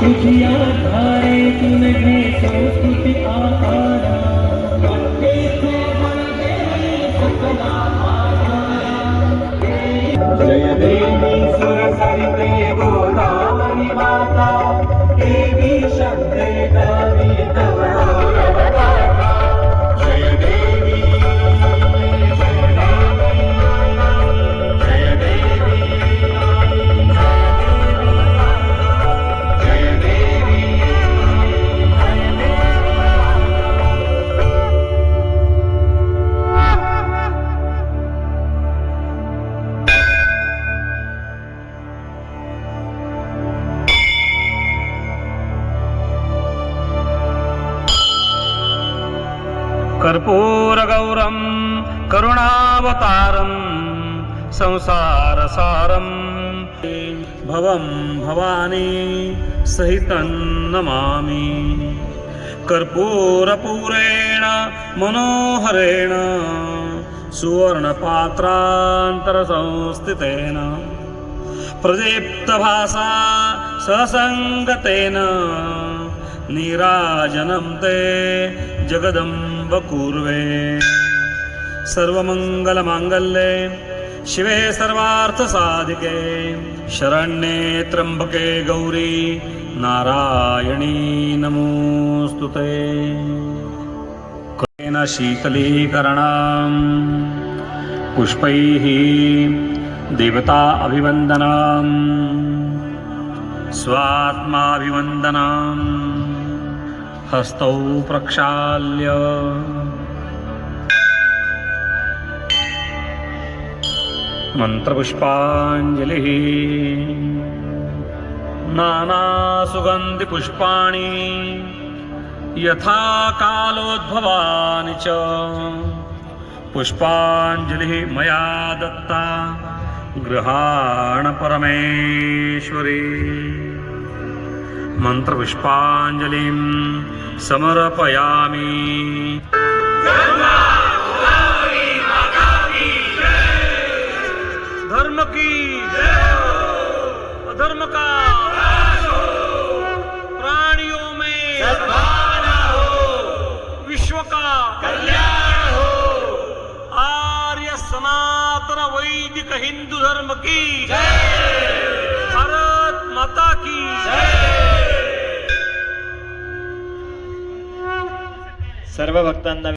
तुझी आधारेतून घे संस्कृती आहारा जय देवी सुरसरिते गोदावरी माता देवी शब्दे गावी तव गाथा जय देवी जय देवी जय देवी कर्पूरगौरं करुणावतारं संसारसारं भवं भवानी सहितं नमामि कर्पूरपूरेण मनोहरेण सुवर्णपात्रान्तरसंस्थितेन प्रदीप्तभासा ससङ्गतेन नीराजनं ते जगदम्ब कुर्वे सर्वमङ्गलमाङ्गल्ये शिवे सर्वार्थसाधिके शरण्ये त्र्यम्बके गौरी नारायणी नमोऽस्तुते केन शीतलीकरणां पुष्पैः देवता अभिवन्दनां स्वात्माभिवन्दनां हस्तौ प्रक्षाल्य मंत्रपुष्पाञ्जलिः नानासुगन्धिपुष्पाणि यथा कालोद्भवानि च पुष्पाञ्जलिः मया दत्ता गृहाण परमेश्वरी मंत्रपुष्पाञ्जलिं समर्पयामि। धर्म की अधर्म का प्राणियों में सद्भावना हो, विश्व का कल्याण हो। आर्य सनातन वैदिक हिंदू धर्म की जय। भारत माता की जय। सर्व भक्तांना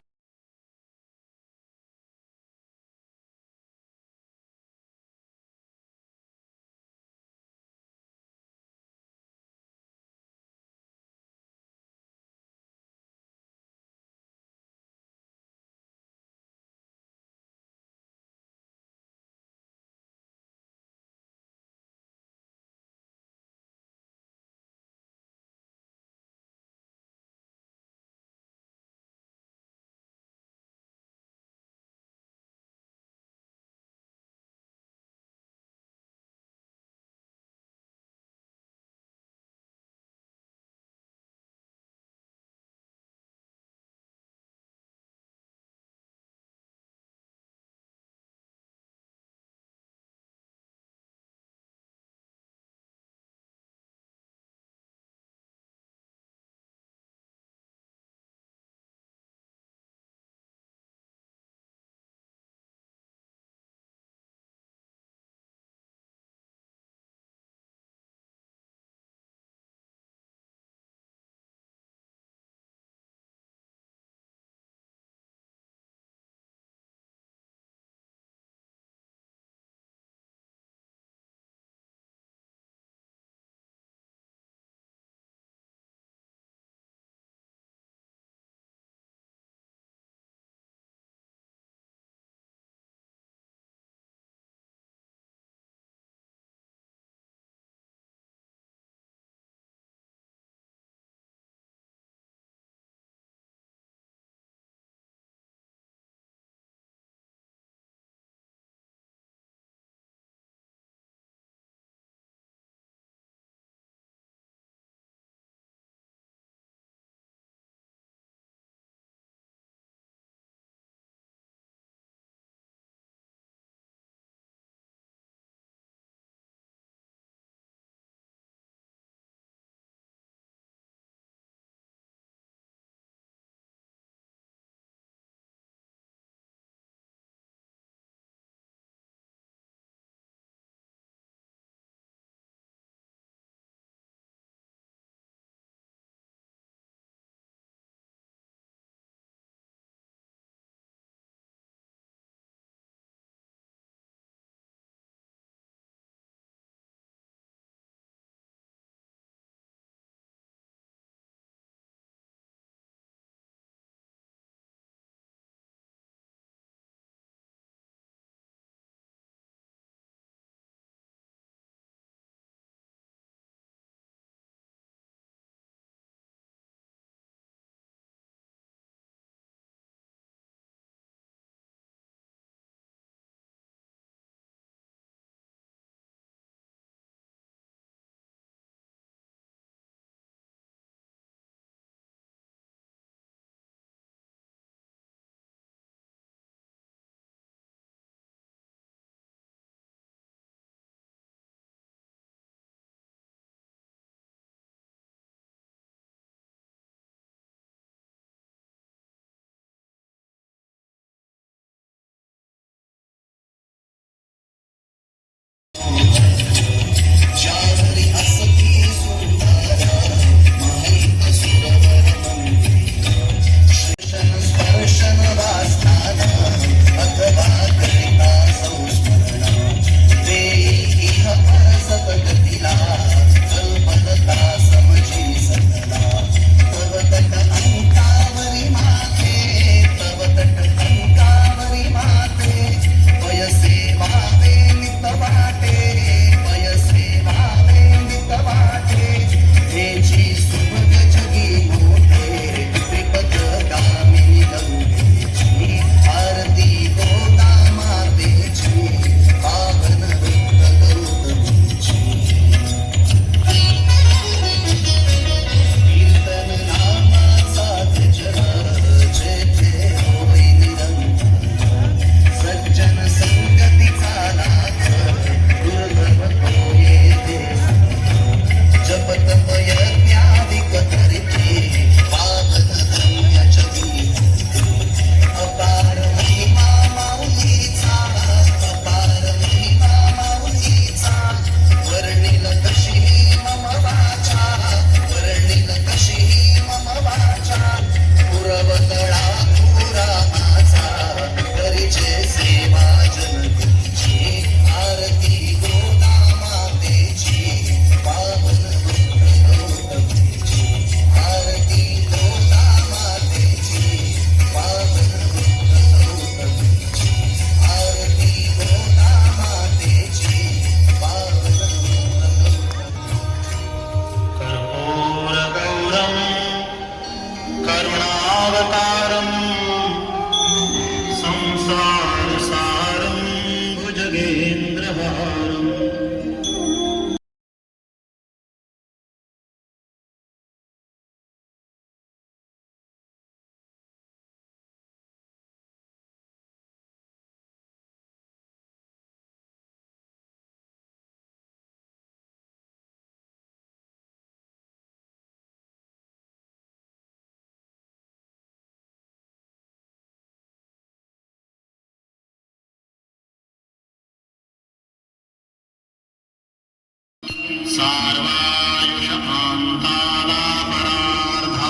सार्वायुष आन्तालापरार्धा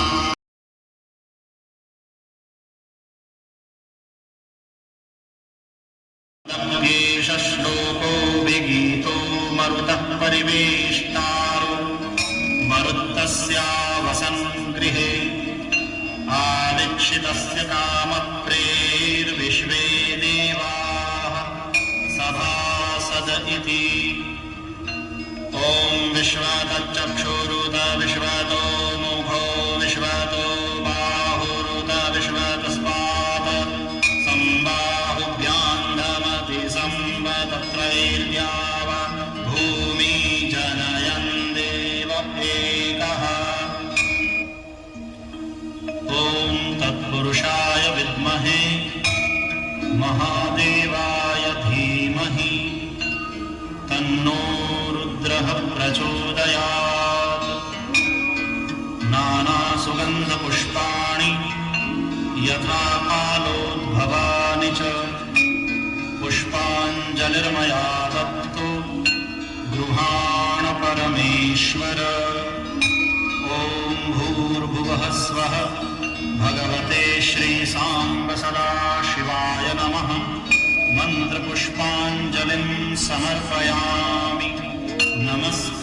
एष श्लोको विगीतो मरुतः परिवेष्टारो मरुत्तस्यावसन् गृहे आदीक्षितस्य कामप्रेर्विश्वे देवाः सभासद इति। ॐ विश्वातश्चक्षुरुत विश्वातो मुखो विश्वातो बाहुरुत विश्वातस्मात् संबाहुभ्यान्धमति संवतत्रैर्द्याव भूमि जनयन् देव एकः। ॐ तत्पुरुषाय विद्महे महादेवाय धीमहि तन्नो रुद्रः प्रचोदयात्। नानासुगन्धपुष्पाणि यथा कालोद्भवानि च पुष्पाञ्जलिर्मया दत्तो गृहाण परमेश्वर। ॐ भूर्भुवः स्वः भगवते श्रीसाम्ब सदाशिवाय नमः। मन्त्रपुष्पाञ्जलिं समर्पयामि। नमस्ते।